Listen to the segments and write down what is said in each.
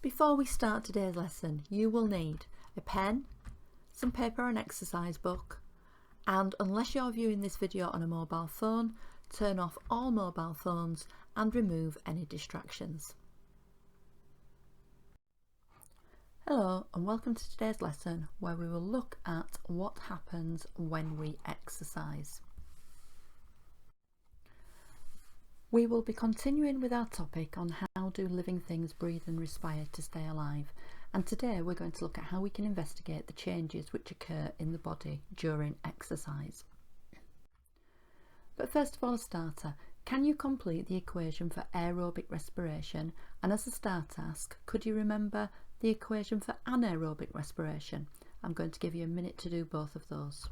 Before we start today's lesson, you will need a pen, some paper or an exercise book, and unless you're viewing this video on a mobile phone, turn off all mobile phones and remove any distractions. Hello and welcome to today's lesson where we will look at what happens when we exercise. We will be continuing with our topic on how do living things breathe and respire to stay alive, and today we're going to look at how we can investigate the changes which occur in the body during exercise. But first of all, a starter, can you complete the equation for aerobic respiration? And as a start task, could you remember the equation for anaerobic respiration? I'm going to give you a minute to do both of those.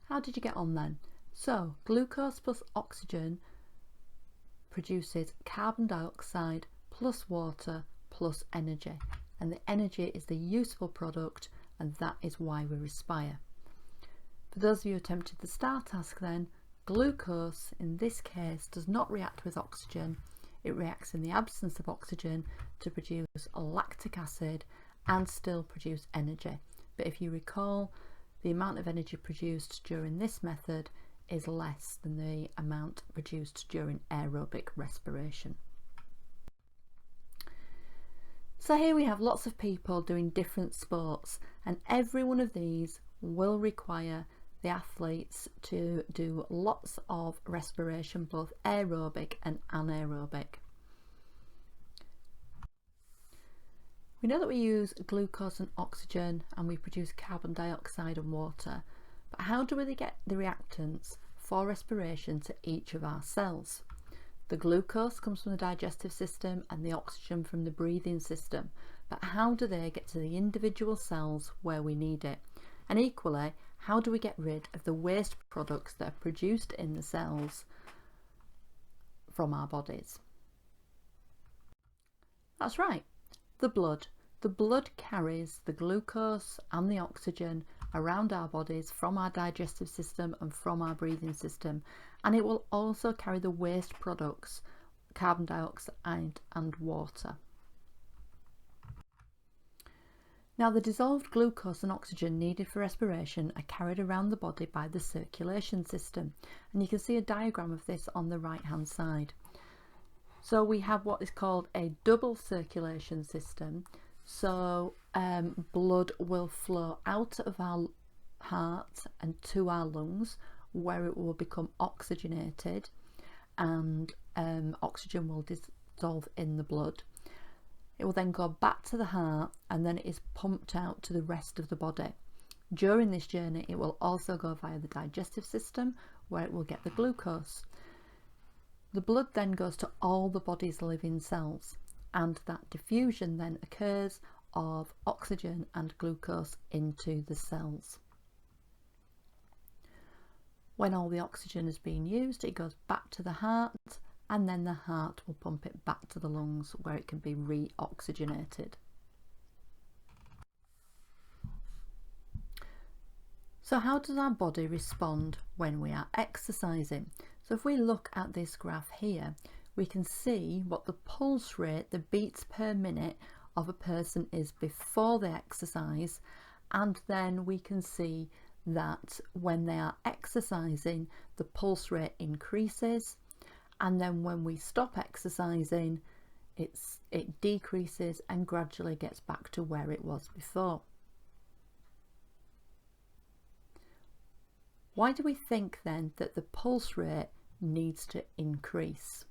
How did you get on then? So, glucose plus oxygen produces carbon dioxide plus water plus energy, and the energy is the useful product, and that is why we respire. For those of you who attempted the STAR task then, glucose in this case does not react with oxygen, it reacts in the absence of oxygen to produce lactic acid and still produce energy. But if you recall, the amount of energy produced during this method is less than the amount produced during aerobic respiration. So here we have lots of people doing different sports, and every one of these will require the athletes to do lots of respiration, both aerobic and anaerobic. We know that we use glucose and oxygen and we produce carbon dioxide and water, but how do we get the reactants for respiration to each of our cells? The glucose comes from the digestive system and the oxygen from the breathing system, but how do they get to the individual cells where we need it? And equally, how do we get rid of the waste products that are produced in the cells from our bodies? That's right. The blood. The blood carries the glucose and the oxygen around our bodies from our digestive system and from our breathing system, and it will also carry the waste products, carbon dioxide and water. Now, the dissolved glucose and oxygen needed for respiration are carried around the body by the circulation system, and you can see a diagram of this on the right hand side. So we have what is called a double circulation system. So blood will flow out of our heart and to our lungs, where it will become oxygenated, and oxygen will dissolve in the blood. It will then go back to the heart, and then it is pumped out to the rest of the body. During this journey, it will also go via the digestive system, where it will get the glucose. The blood then goes to all the body's living cells, and that diffusion then occurs of oxygen and glucose into the cells. When all the oxygen has been used, it goes back to the heart, and then the heart will pump it back to the lungs, where it can be re-oxygenated. So how does our body respond when we are exercising? So if we look at this graph here, we can see what the pulse rate, the beats per minute of a person is before they exercise, and then we can see that when they are exercising, the pulse rate increases, and then when we stop exercising, it decreases and gradually gets back to where it was before. Why do we think then that the pulse rate needs to increase?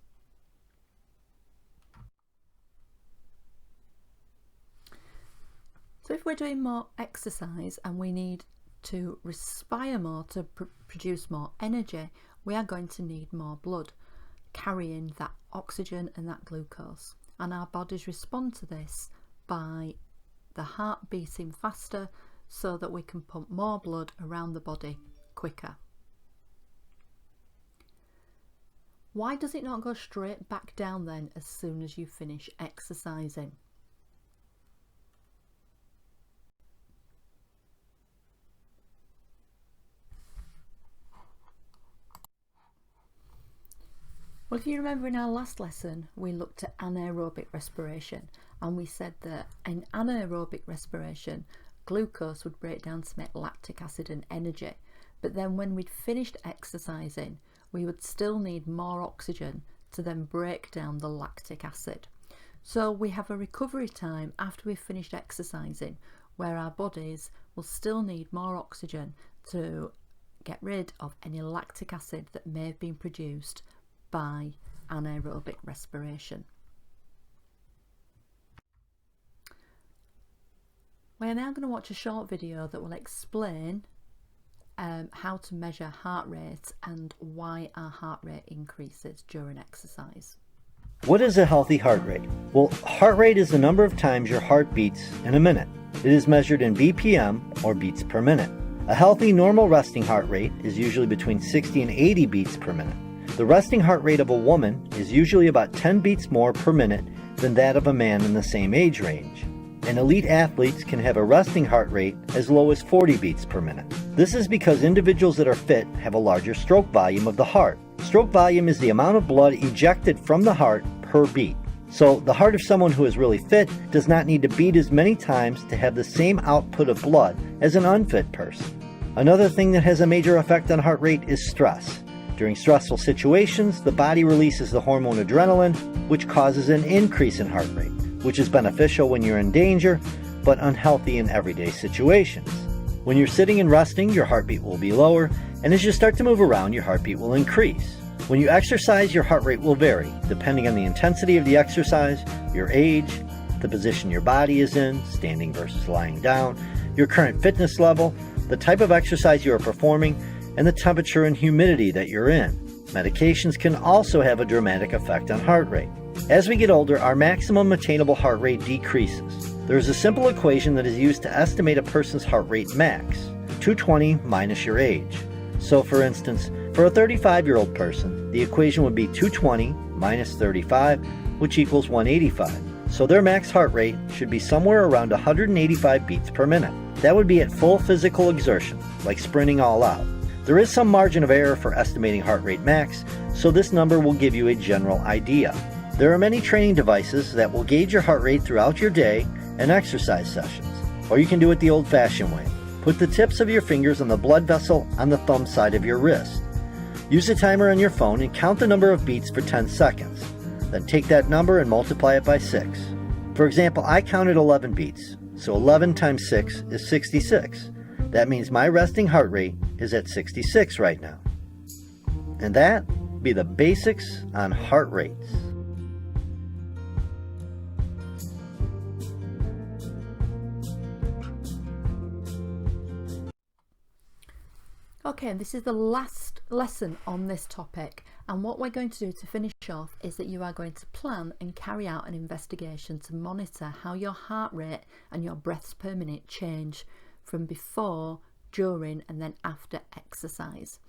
So if we're doing more exercise and we need to respire more to produce more energy, we are going to need more blood carrying that oxygen and that glucose, and our bodies respond to this by the heart beating faster so that we can pump more blood around the body quicker. Why does it not go straight back down then as soon as you finish exercising? Well, if you remember in our last lesson, we looked at anaerobic respiration, and we said that in anaerobic respiration, glucose would break down to make lactic acid and energy. But then when we'd finished exercising, we would still need more oxygen to then break down the lactic acid. So we have a recovery time after we've finished exercising where our bodies will still need more oxygen to get rid of any lactic acid that may have been produced by anaerobic respiration. We are now going to watch a short video that will explain how to measure heart rate and why our heart rate increases during exercise. What is a healthy heart rate? Well, heart rate is the number of times your heart beats in a minute. It is measured in BPM, or beats per minute. A healthy normal resting heart rate is usually between 60 and 80 beats per minute. The resting heart rate of a woman is usually about 10 beats more per minute than that of a man in the same age range. And elite athletes can have a resting heart rate as low as 40 beats per minute. This is because individuals that are fit have a larger stroke volume of the heart. Stroke volume is the amount of blood ejected from the heart per beat. So the heart of someone who is really fit does not need to beat as many times to have the same output of blood as an unfit person. Another thing that has a major effect on heart rate is stress. During stressful situations, the body releases the hormone adrenaline, which causes an increase in heart rate, which is beneficial when you're in danger, but unhealthy in everyday situations. When you're sitting and resting, your heartbeat will be lower, and as you start to move around, your heartbeat will increase. When you exercise, your heart rate will vary, depending on the intensity of the exercise, your age, the position your body is in, standing versus lying down, your current fitness level, the type of exercise you are performing, and the temperature and humidity that you're in. Medications can also have a dramatic effect on heart rate. As we get older, our maximum attainable heart rate decreases. There is a simple equation that is used to estimate a person's heart rate max, 220 minus your age. So for instance, for a 35-year-old person, the equation would be 220 minus 35, which equals 185. So their max heart rate should be somewhere around 185 beats per minute. That would be at full physical exertion, like sprinting all out. There is some margin of error for estimating heart rate max, so this number will give you a general idea. There are many training devices that will gauge your heart rate throughout your day and exercise sessions. Or you can do it the old-fashioned way. Put the tips of your fingers on the blood vessel on the thumb side of your wrist. Use a timer on your phone and count the number of beats for 10 seconds. Then take that number and multiply it by 6. For example, I counted 11 beats, so 11 times 6 is 66. That means my resting heart rate is at 66 right now. And that be the basics on heart rates. Okay, this is the last lesson on this topic, and what we're going to do to finish off is that you are going to plan and carry out an investigation to monitor how your heart rate and your breaths per minute change from before, during and then after exercise.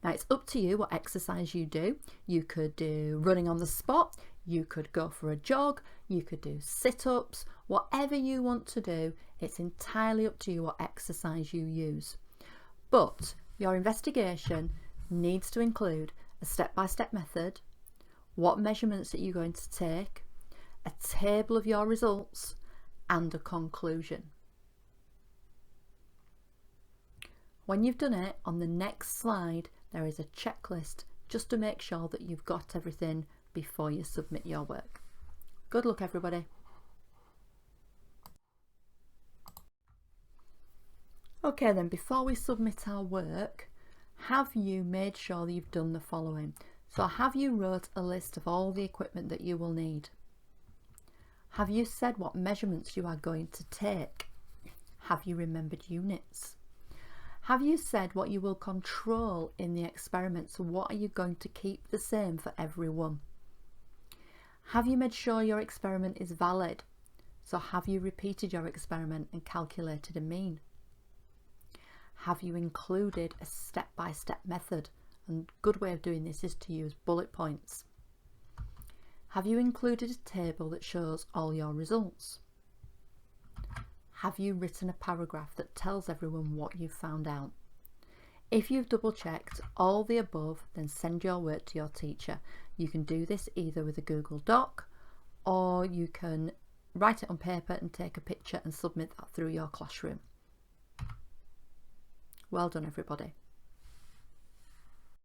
Now it's up to you what exercise you do. You could do running on the spot, you could go for a jog, you could do sit-ups, whatever you want to do. It's entirely up to you what exercise you use. But your investigation needs to include a step-by-step method, what measurements that you're going to take, a table of your results and a conclusion. When you've done it, on the next slide there is a checklist just to make sure that you've got everything before you submit your work. Good luck, everybody. Okay then, before we submit our work, have you made sure that you've done the following? So have you wrote a list of all the equipment that you will need? Have you said what measurements you are going to take? Have you remembered units? Have you said what you will control in the experiment? So what are you going to keep the same for everyone? Have you made sure your experiment is valid? So have you repeated your experiment and calculated a mean? Have you included a step-by-step method? And a good way of doing this is to use bullet points. Have you included a table that shows all your results? Have you written a paragraph that tells everyone what you've found out? If you've double checked all the above, then send your work to your teacher. You can do this either with a Google Doc, or you can write it on paper and take a picture and submit that through your classroom. Well done, everybody.